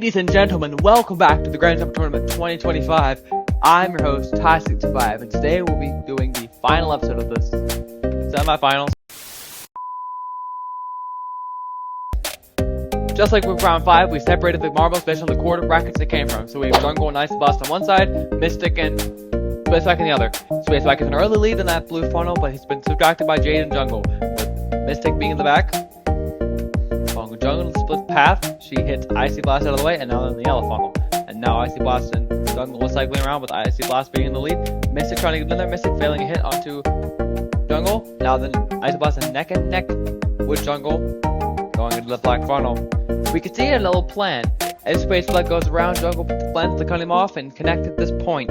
Ladies and gentlemen, welcome back to the Grand Theft Tournament 2025. I'm your host, Ty65, and today we'll be doing the final episode of this semifinals. Just like with round 5, we separated the marbles based on the quarter brackets they came from. So we have Jungle and Ice Blast on one side, Mystic and Spaceback on the other. Spaceback is an early lead in that blue funnel, but he's been subtracted by Jade and Jungle, with Mystic being in the back. Jungle split path, she hits Icy Blast out of the way, and now in the yellow funnel. And now Icy Blast and Jungle is cycling around with Icy Blast being in the lead. Mystic trying to get in there, Mystic failing a hit onto Jungle. Now then Icy Blast is neck and neck with Jungle, going into the black funnel. We can see a little plan. As Space Black goes around, Jungle plans to cut him off and connect at this point.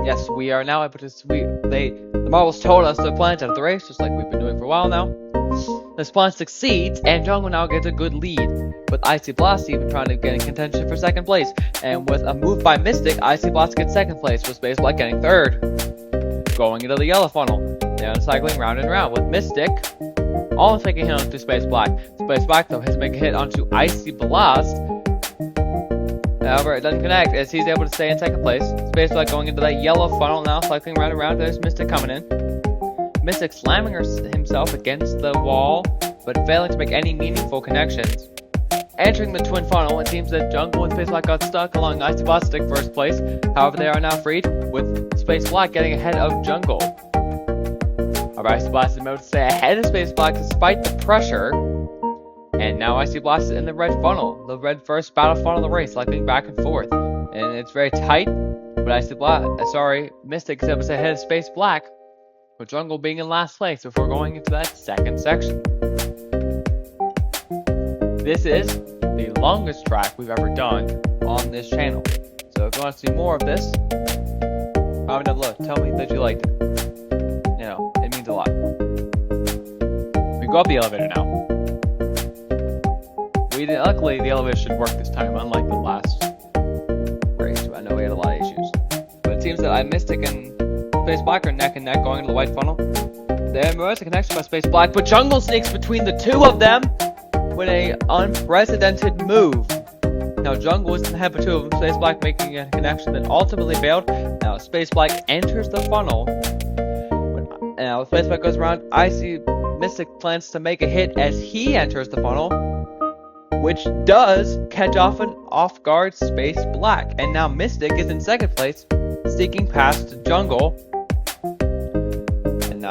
Yes, we are now able to the marbles told us the plans out of the race, just like we've been doing for a while now. This plan succeeds, and Jungle now gets a good lead, with Icy Blast even trying to get in contention for second place. And with a move by Mystic, Icy Blast gets second place, with Space Black getting third. Going into the yellow funnel, they're cycling round and round, with Mystic almost making a hit onto Space Black. Space Black, though, has to make a hit onto Icy Blast. However, it doesn't connect, as he's able to stay in second place. Space Black going into that yellow funnel now, cycling round and round. There's Mystic coming in. Mystic slamming himself against the wall, but failing to make any meaningful connections. Entering the twin funnel, it seems that Jungle and Space Black got stuck along Icy Blast to take first place. However, they are now freed, with Space Black getting ahead of Jungle. Alright, Icy Blast is able to stay ahead of Space Black despite the pressure. And now Icy Blast is in the red funnel, the red first battle funnel of the race, cycling back and forth. And it's very tight, but Mystic is able to stay ahead of Space Black, with Jungle being in last place before going into that second section. This is the longest track we've ever done on this channel. So if you want to see more of this, comment down below. Tell me that you liked it. You know, it means a lot. We go up the elevator now. Luckily, the elevator should work this time, unlike the last race. I know we had a lot of issues. But it seems that Mystic and Space Black are neck and neck going into the white funnel. There's a connection by Space Black, but Jungle sneaks between the two of them with an unprecedented move. Now Jungle is in the head of two of them, Space Black making a connection that ultimately failed. Now Space Black enters the funnel. Now Space Black goes around, Mystic plans to make a hit as he enters the funnel, which does catch off guard Space Black. And now Mystic is in second place, sneaking past Jungle. And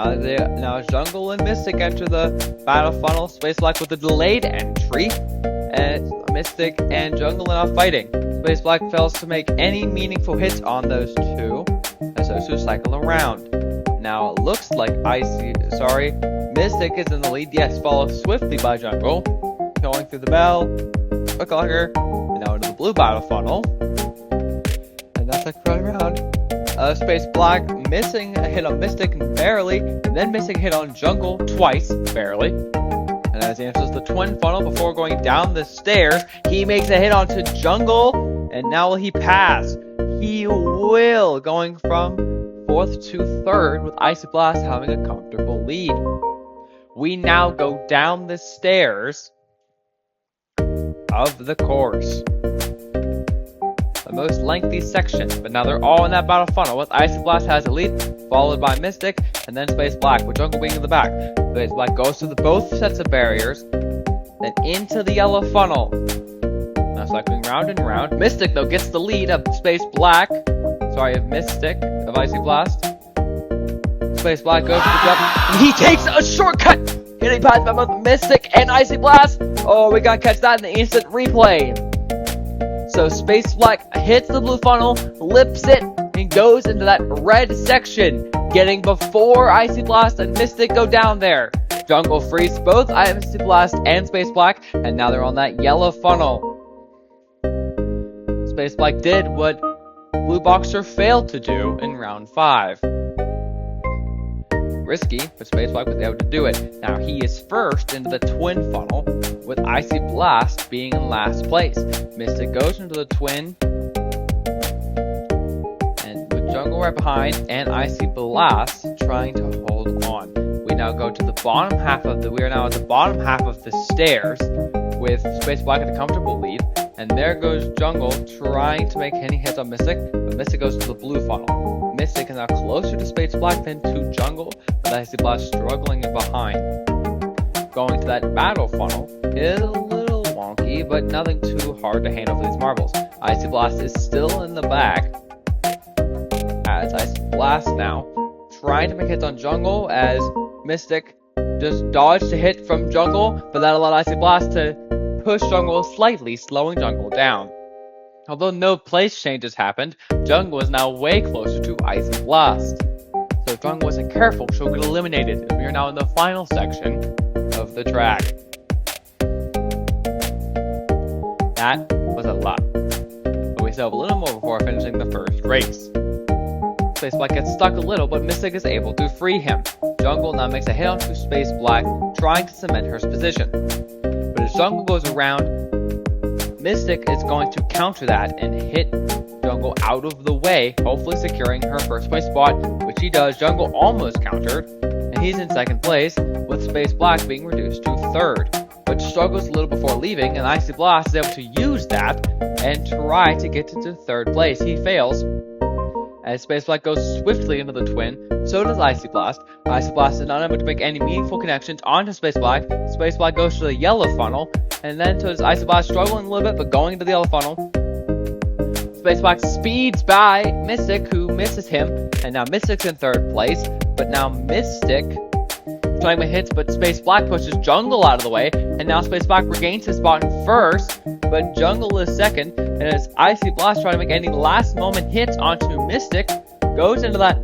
now Jungle and Mystic enter the battle funnel. Space Black with a delayed entry, and Mystic and Jungle are now fighting. Space Black fails to make any meaningful hits on those two, as those two cycle around. Now it looks like Mystic is in the lead. Yes, followed swiftly by Jungle, going through the bell, quick logger, and now into the blue battle funnel. And that's like right around. Space Black missing a hit on Mystic barely, and then missing a hit on Jungle twice, barely. And as he enters the twin funnel before going down the stairs, he makes a hit onto Jungle, and now will he pass? He will, going from 4th to 3rd, with Icy Blast having a comfortable lead. We now go down the stairs of the course. The most lengthy section, but now they're all in that battle funnel, with Icy Blast has a lead, followed by Mystic, and then Space Black, with Jungle being in the back. Space Black goes through both sets of barriers, then into the yellow funnel. Now cycling round and round. Mystic, though, gets the lead of Mystic, of Icy Blast. Space Black goes to the jump, and he takes a shortcut, hitting past both Mystic and Icy Blast. Oh, we gotta catch that in the instant replay. So Space Black hits the blue funnel, lips it, and goes into that red section, getting before Icy Blast and Mystic go down there. Jungle frees both Icy Blast and Space Black, and now they're on that yellow funnel. Space Black did what Blue Boxer failed to do in round 5. Risky, but Space Black was able to do it. Now he is first into the twin funnel, with Icy Blast being in last place. Mystic goes into the twin, and with Jungle right behind, and Icy Blast trying to hold on. We now go to the bottom half of we are now at the bottom half of the stairs, with Space Black at a comfortable lead. And there goes Jungle trying to make any hits on Mystic, but Mystic goes to the blue funnel. Mystic is now closer to Space Blackpin to Jungle, but Icy Blast struggling behind. Going to that battle funnel is a little wonky, but nothing too hard to handle for these marbles. Icy Blast is still in the back, as Icy Blast now trying to make hits on Jungle, as Mystic just dodged a hit from Jungle, but that allowed Icy Blast to push Jungle slightly, slowing Jungle down. Although no place changes happened, Jungle is now way closer to Icy Blast. So if Jungle wasn't careful, she'll get eliminated. We are now in the final section of the track. That was a lot. But we still have a little more before finishing the first race. Space Black gets stuck a little, but Mystic is able to free him. Jungle now makes a hit onto Space Black, trying to cement her position. But as Jungle goes around, Mystic is going to counter that and hit Jungle out of the way, hopefully securing her first place spot, which he does. Jungle almost countered, and he's in second place, with Space Black being reduced to third, but struggles a little before leaving, and Icy Blast is able to use that and try to get to third place. He fails, as Space Black goes swiftly into the twin, so does Icy Blast. Icy Blast is not able to make any meaningful connections onto Space Black. Space Black goes to the yellow funnel, and then to his Icy Blast struggling a little bit, but going into the yellow funnel. Space Black speeds by Mystic, who misses him, and now Mystic's in third place, but now Mystic trying to hits, but Space Black pushes Jungle out of the way, and now Space Black regains his spot in first, but Jungle is second, and as Icy Blast trying to make any last moment hits onto Mystic, goes into that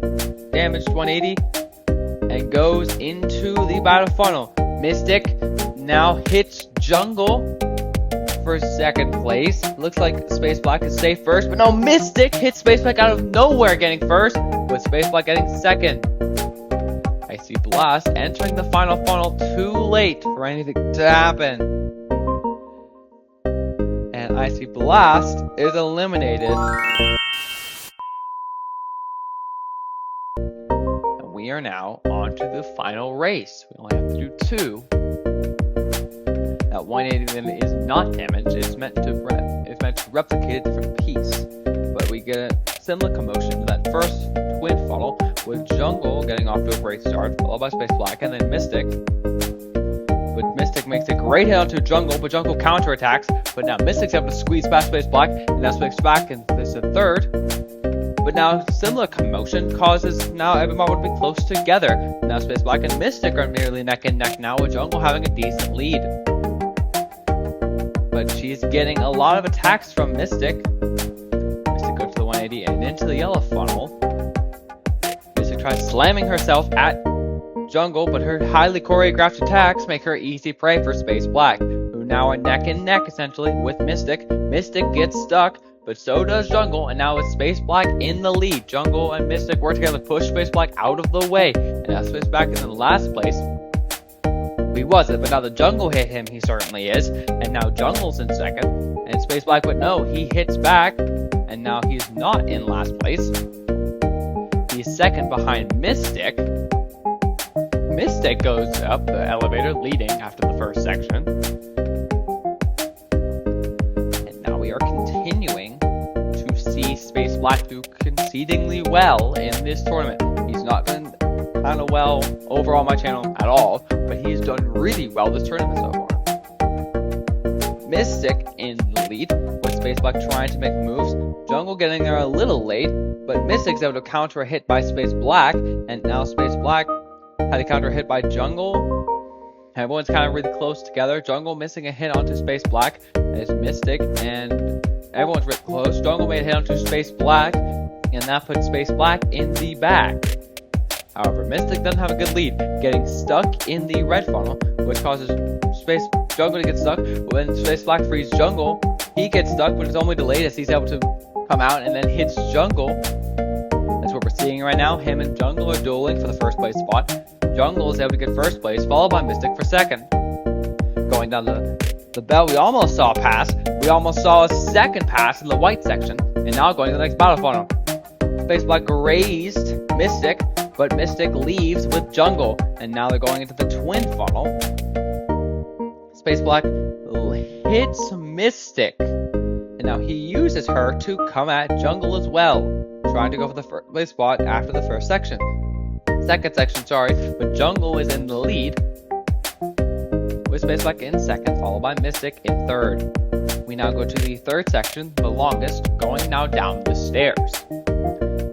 damaged 180, and goes into the battle funnel. Mystic now hits Jungle for second place. Looks like Space Black is safe first, but no, Mystic hits Space Black out of nowhere getting first, with Space Black getting second. Icy Blast entering the final funnel too late for anything to happen. And Icy Blast is eliminated. And we are now on to the final race. We only have to do two. That 180 limit is not damaged. It's meant to replicate a different piece. But we get a similar commotion to that first twin funnel, with Jungle getting off to a great start, followed by Space Black, and then Mystic. But Mystic makes a great hit onto Jungle, but Jungle counterattacks. But now Mystic's able to squeeze past Space Black, and now Space Black is in third. But now similar commotion causes now every marble to be close together. Now Space Black and Mystic are nearly neck and neck now, with Jungle having a decent lead. But she's getting a lot of attacks from Mystic. Mystic goes to the 180 and into the yellow funnel. Mystic tries slamming herself at Jungle, but her highly choreographed attacks make her easy prey for Space Black, who now are neck and neck essentially with Mystic. Mystic gets stuck, but so does Jungle, and now it's Space Black in the lead. Jungle and Mystic work together to push Space Black out of the way, and now Space Black is in last place. He wasn't, but now the Jungle hit him, he certainly is, and now Jungle's in second, and Space Black, but no, he hits back, and now he's not in last place. He's second behind Mystic. Mystic goes up the elevator, leading after the first section. And now we are continuing to see Space Black do concedingly well in this tournament. He's not been kind of well over on my channel at all, but he's done really well this tournament so far. Mystic in the lead, with Space Black trying to make moves. Jungle getting there a little late, but Mystic's able to counter a hit by Space Black, and now Space Black had a counter hit by Jungle. Everyone's kind of really close together. Jungle missing a hit onto Space Black as Mystic, and everyone's really close. Jungle made a hit onto Space Black, and that puts Space Black in the back. However, Mystic doesn't have a good lead, getting stuck in the red funnel, which causes Jungle to get stuck. When Space Black frees Jungle, he gets stuck, but it's only delayed as he's able to come out and then hits Jungle. That's what we're seeing right now. Him and Jungle are dueling for the first place spot. Jungle is able to get first place, followed by Mystic for second. Going down the bell, we almost saw a pass. We almost saw a second pass in the white section, and now going to the next battle funnel. Space Black grazed Mystic, but Mystic leaves with Jungle, and now they're going into the twin funnel. Space Black hits Mystic And now he uses her to come at Jungle as well, trying to go for the first place spot after the second section, but Jungle is in the lead, with Space Black in second, followed by Mystic in third. We now go to the third section, the longest, going now down the stairs.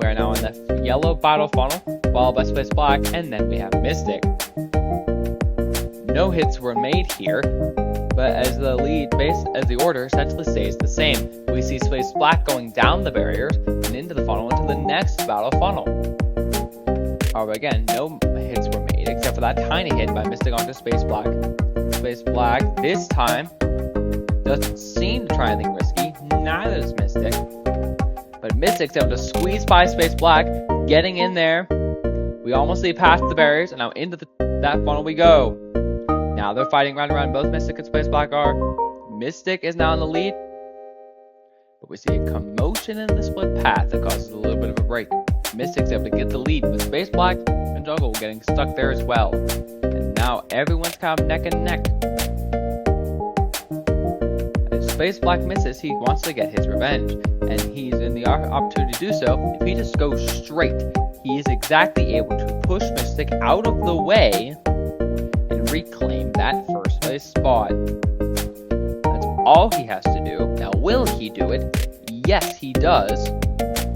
We are now in the yellow battle funnel, followed by Space Black, and then we have Mystic. No hits were made here, but as the order essentially stays the same. We see Space Black going down the barriers and into the funnel into the next battle funnel. However, again, no hits were made except for that tiny hit by Mystic onto Space Black. Space Black this time doesn't seem to try anything risky, neither does Mystic. But Mystic's able to squeeze by Space Black, getting in there. We almost see past the barriers, and now into that funnel we go. Now they're fighting round and round. Both Mystic and Space Black are. Mystic is now in the lead, but we see a commotion in the split path that causes a little bit of a break. Mystic's able to get the lead, with Space Black and Jungle getting stuck there as well. And now everyone's kind of neck and neck. As Space Black misses, he wants to get his revenge, and he's in the opportunity to do so. If he just goes straight, he is exactly able to push Mystic out of the way and reclaim that first place spot. That's all he has to do. Now, will he do it? Yes, he does.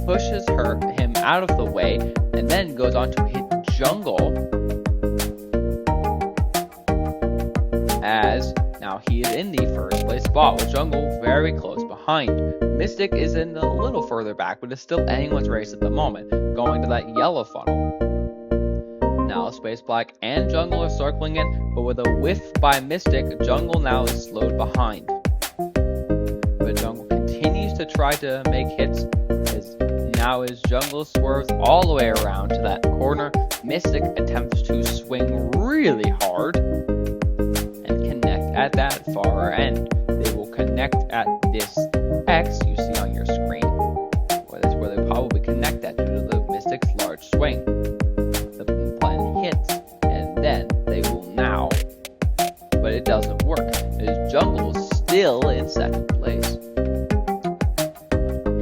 Pushes him out of the way, and then goes on to hit Jungle, as now he is in the first place spot, with Jungle very close behind. Mystic is in a little further back, but it's still anyone's race at the moment, going to that yellow funnel. Now Space Black and Jungle are circling it, but with a whiff by Mystic, Jungle now is slowed behind. But Jungle continues to try to make hits, as Jungle swerves all the way around to that corner. Mystic attempts to swing really hard and connect at that far end. They will connect at this X you see on your screen. That's where they probably connect at due to the Mystic's large swing. The plan hits, and then they will now, but it doesn't work, as Jungle is still in second place.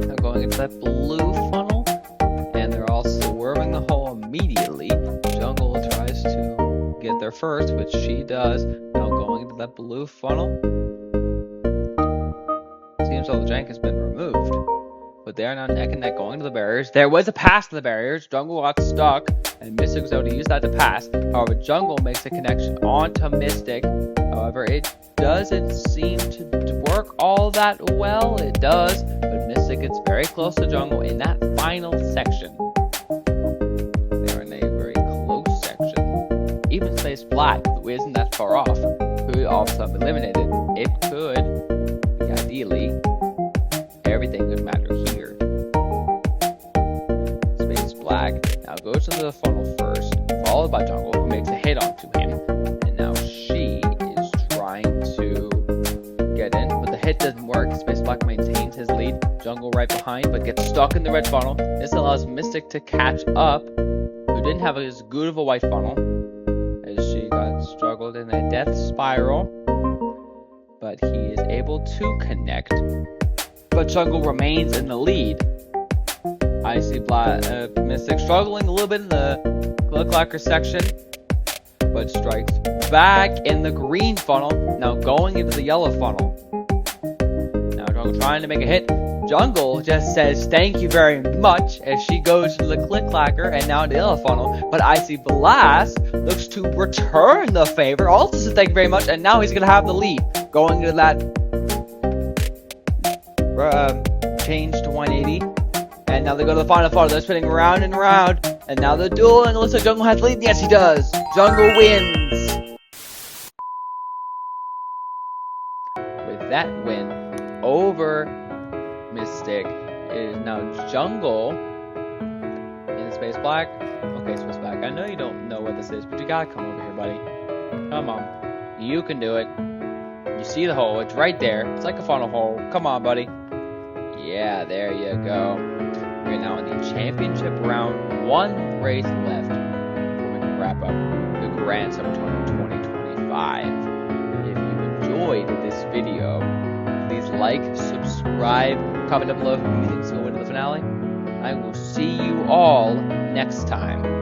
Now going into that blue funnel, and they're all swerving the hole immediately. Jungle tries to get there first, which she does. Now going into that blue funnel. Seems all the jank has been removed, but they are now neck and neck going to the barriers. There was a pass to the barriers. Jungle got stuck, and Mystic was able to use that to pass. However, Jungle makes a connection onto Mystic. However, it doesn't seem to work all that well. It does, but Mystic gets very close to Jungle in that final section. They're in a very close section. Even Space Black, who isn't that far off, could also have eliminated. It could be ideally. Everything would matter here. Space Black now goes into the funnel first, followed by Jungle, who makes a hit onto him. And now she is trying to get in, but the hit doesn't work. Space Black maintains his lead. Jungle right behind, but gets stuck in the red funnel. This allows Mystic to catch up, who didn't have as good of a white funnel, as she got struggled in a death spiral. But he is able to connect. But Jungle remains in the lead. I see Mystic struggling a little bit in the Glick-Clacker section, but strikes back in the green funnel, now going into the yellow funnel. Now Jungle trying to make a hit. Jungle just says thank you very much as she goes to the Glick-Clacker and now into the yellow funnel, but Icy Blast looks to return the favor, also says thank you very much, and now he's going to have the lead, going to that change to 180, and now they go to the final funnel. They're spinning around and around, and now they're dueling. It looks like Jungle has the lead. Yes, he does. Jungle wins. With that win over Mystic, it is now Jungle in Space Black. Okay, Space Black, I know you don't know what this is, but you gotta come over here, buddy. Come on. You can do it. You see the hole. It's right there. It's like a funnel hole. Come on, buddy. Yeah, there you go. We're now in the championship round. One race left before we can wrap up the Grand Summer Tournament 2025. If you enjoyed this video, please like, subscribe, comment down below who you think's going to win the finale. I will see you all next time.